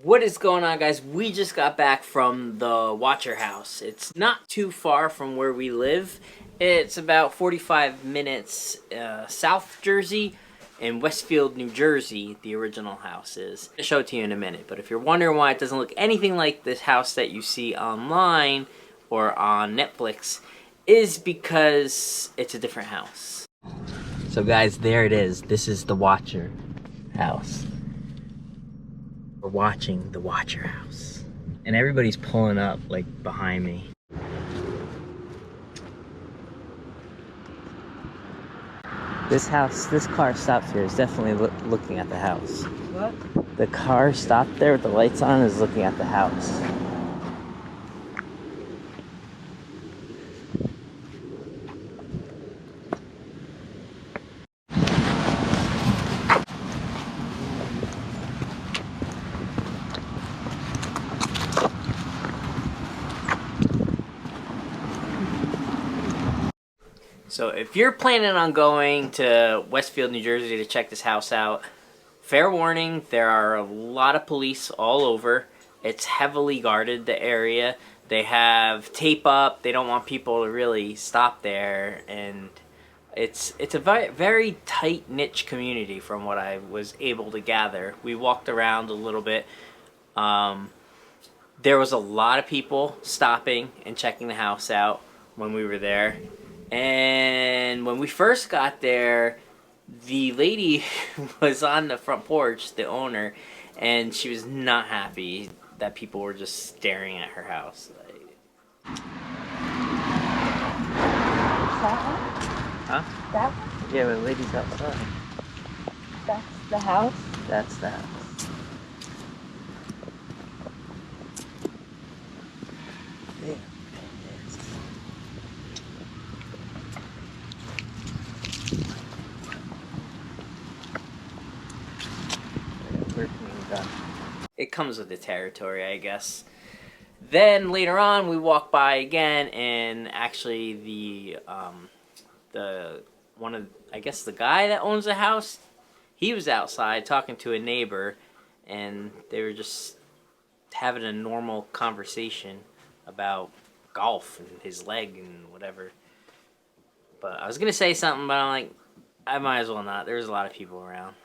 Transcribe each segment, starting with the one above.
What is going on, guys? We just got back from the Watcher House. It's not too far from where we live. It's about 45 minutes South Jersey in Westfield, New Jersey, the original house is. I'll show it to you in a minute, but if you're wondering why it doesn't look anything like this house that you see online or on Netflix, is because it's a different house. So guys, there it is. This is the Watcher House. We're watching the Watcher House. And everybody's pulling up, like, behind me. This car stopped here is definitely looking at the house. What? The car stopped there with the lights on is looking at the house. So if you're planning on going to Westfield, New Jersey to check this house out, fair warning, there are a lot of police all over. It's heavily guarded, the area. They have tape up. They don't want people to really stop there. And it's a very, very tight-knit community from what I was able to gather. We walked around a little bit. There was a lot of people stopping and checking the house out when we were there. And when we first got there, the lady was on the front porch, the owner, and she was not happy that people were just staring at her house. That one? Huh? That one? Yeah, the lady's outside. That's the house? That's the house. There it is. It comes with the territory, I guess. Then later on, we walk by again, and actually the guy that owns the house, he was outside talking to a neighbor, and they were just having a normal conversation about golf and his leg and whatever. But I was gonna say something, but I'm like, I might as well not. There's a lot of people around.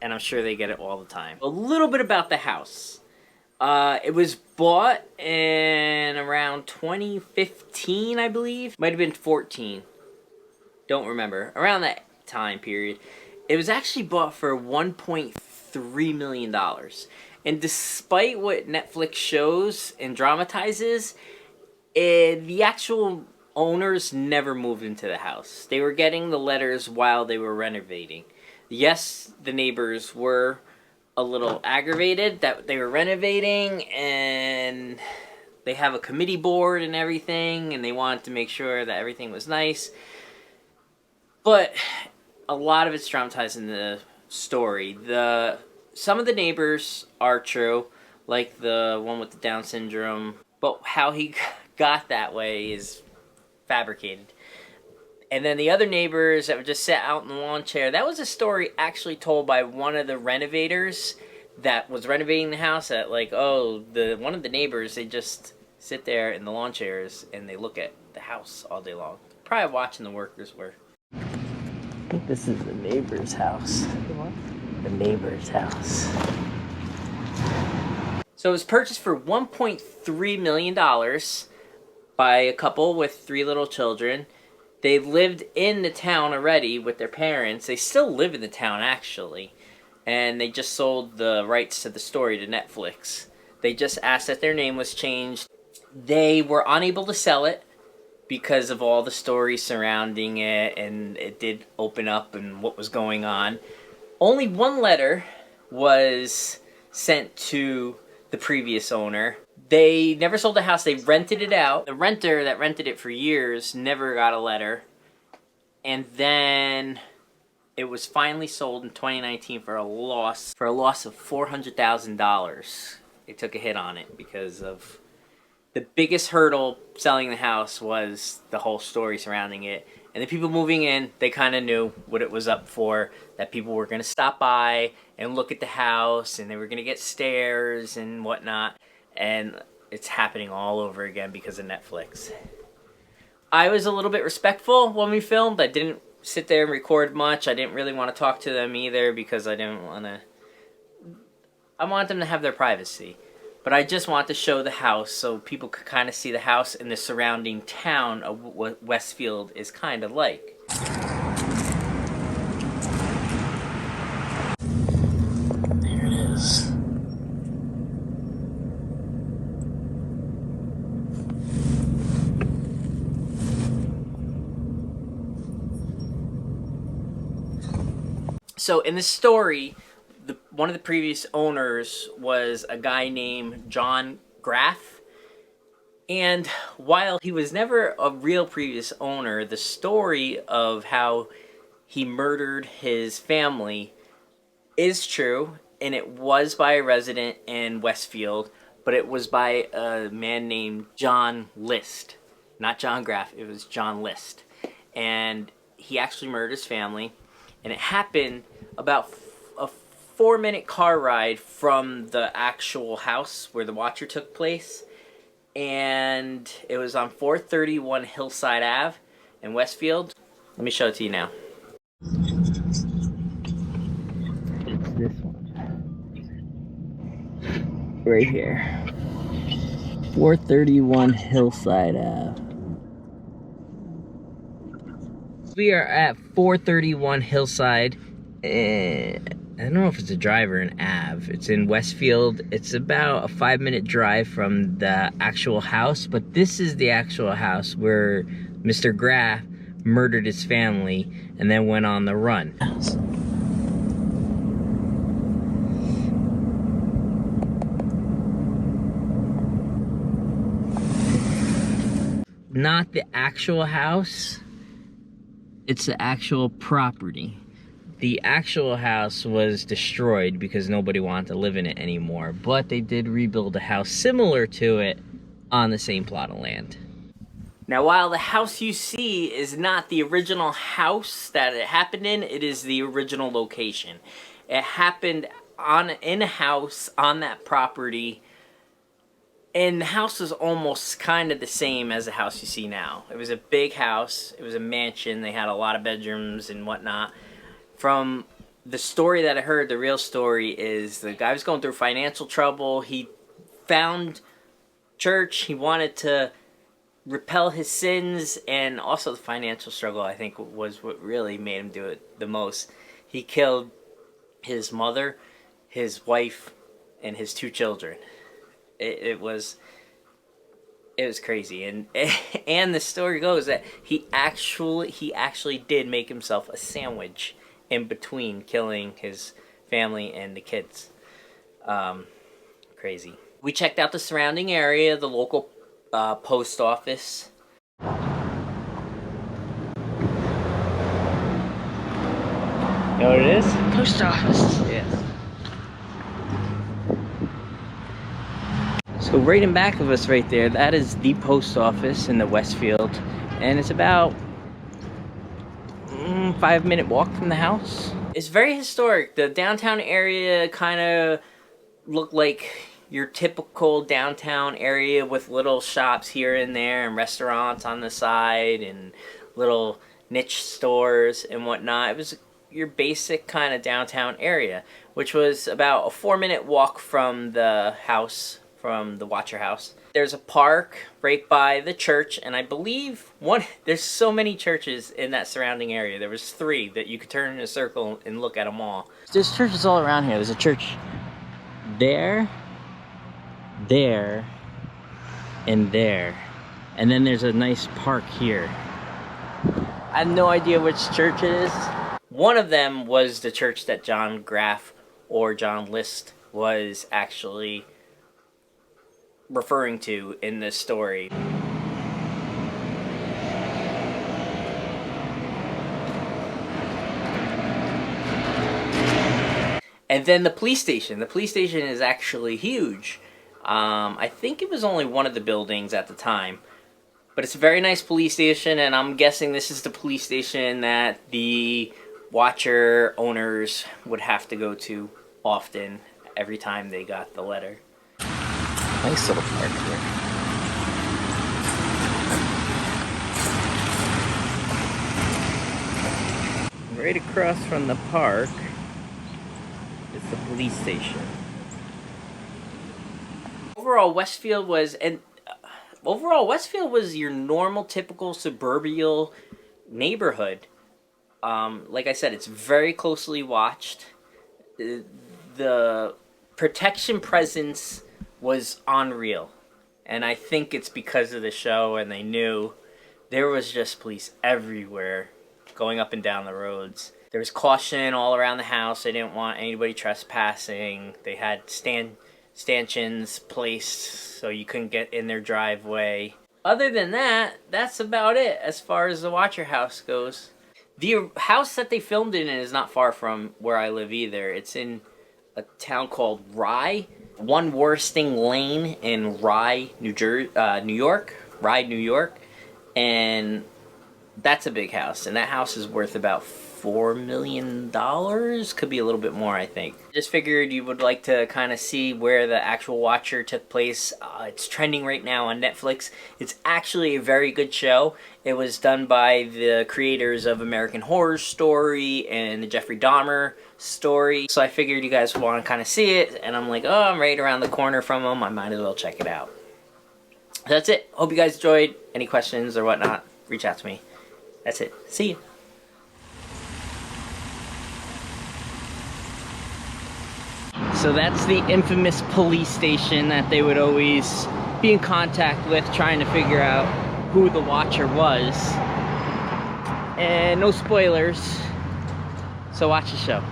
And I'm sure they get it all the time. A little bit about the house. It was bought in around 2015, I believe. Might have been 14. Don't remember. Around that time period. It was actually bought for $1.3 million. And despite what Netflix shows and dramatizes, the actual owners never moved into the house. They were getting the letters while they were renovating. Yes, the neighbors were a little aggravated that they were renovating, and they have a committee board and everything, and they wanted to make sure that everything was nice. But a lot of it's dramatized in the story. Some of the neighbors are true, like the one with the Down syndrome, but how he got that way is fabricated. And then the other neighbors that would just sit out in the lawn chair, that was a story actually told by one of the renovators that was renovating the house. That, like, oh, one of the neighbors, they just sit there in the lawn chairs and they look at the house all day long. Probably watching the workers work. I think this is the neighbor's house. What? The neighbor's house. So it was purchased for $1.3 million by a couple with 3 little children. They lived in the town already with their parents. They still live in the town, actually. And they just sold the rights to the story to Netflix. They just asked that their name was changed. They were unable to sell it because of all the stories surrounding it, and it did open up and what was going on. Only one letter was sent to the previous owner. They never sold the house. They rented it out. The renter that rented it for years never got a letter. And then it was finally sold in 2019 for a loss of $400,000. They took a hit on it because of the biggest hurdle selling the house was the whole story surrounding it And the people moving in, they kind of knew what it was up for, that people were going to stop by and look at the house, and they were going to get stares and whatnot. And it's happening all over again because of Netflix. I was a little bit respectful when we filmed. I didn't sit there and record much. I didn't really want to talk to them either because I didn't want to... I want them to have their privacy. But I just want to show the house so people could kind of see the house and the surrounding town of what Westfield is kind of like. There it is. So in the story, one of the previous owners was a guy named John Graff. And while he was never a real previous owner, the story of how he murdered his family is true. And it was by a resident in Westfield, but it was by a man named John List. Not John Graff, it was John List. And he actually murdered his family. And it happened about a 4-minute car ride from the actual house where the watcher took place. And it was on 431 Hillside Ave in Westfield. Let me show it to you now. It's this one. Right here. 431 Hillside Ave. We are at 431 Hillside, and I don't know if it's a drive or an Ave. It's in Westfield. It's about a 5-minute drive from the actual house, but this is the actual house where Mr. Graff murdered his family and then went on the run. Not the actual house. It's the actual property. The actual house was destroyed because nobody wanted to live in it anymore, but they did rebuild a house similar to it on the same plot of land. Now, while the house you see is not the original house that it happened in, it is the original location. It happened in a house on that property. And the house was almost kind of the same as the house you see now. It was a big house. It was a mansion. They had a lot of bedrooms and whatnot. From the story that I heard, the real story is the guy was going through financial trouble. He found church. He wanted to repel his sins. And also the financial struggle, I think, was what really made him do it the most. He killed his mother, his wife, and his 2 children. It was crazy, and the story goes that he actually did make himself a sandwich in between killing his family and the kids. Crazy. We checked out the surrounding area, the local post office. You know what it is? Post office. Yes. So right in back of us right there, that is the post office in the Westfield. And it's about 5-minute walk from the house. It's very historic. The downtown area kind of looked like your typical downtown area with little shops here and there and restaurants on the side and little niche stores and whatnot. It was your basic kind of downtown area, which was about a 4-minute walk from the house, from the Watcher house. There's a park right by the church, and I believe there's so many churches in that surrounding area. There was 3 that you could turn in a circle and look at them all. There's churches all around here. There's a church there, and there. And then there's a nice park here. I have no idea which church it is. One of them was the church that John Graff or John List was actually referring to in this story. And then the police station. The police station is actually huge. I think it was only one of the buildings at the time. But it's a very nice police station, and I'm guessing this is the police station that the Watcher owners would have to go to often every time they got the letter. Nice little park here. Right across from the park is the police station. Overall, Westfield was your normal, typical suburban neighborhood. Like I said, it's very closely watched. The protection presence was unreal, and I think it's because of the show, and they knew there was just police everywhere going up and down the roads. There was caution all around the house. They didn't want anybody trespassing. They had stanchions placed so you couldn't get in their driveway. Other than that, that's about it as far as the Watcher house goes. The house that they filmed in is not far from where I live either. It's in a town called Rye, One Worsting Lane in Rye, New York, New York, and that's a big house, and that house is worth about $4 million. Could be a little bit more, I think. Just figured you would like to kind of see where the actual Watcher took place. It's trending right now on Netflix. It's actually a very good show. It was done by the creators of American Horror Story and the Jeffrey Dahmer story. So I figured you guys would want to kind of see it, and I'm like, oh, I'm right around the corner from them. I might as well check it out. That's it. Hope you guys enjoyed. Any questions or whatnot, reach out to me. That's it. See you. So that's the infamous police station that they would always be in contact with, trying to figure out who the Watcher was. And no spoilers, so watch the show.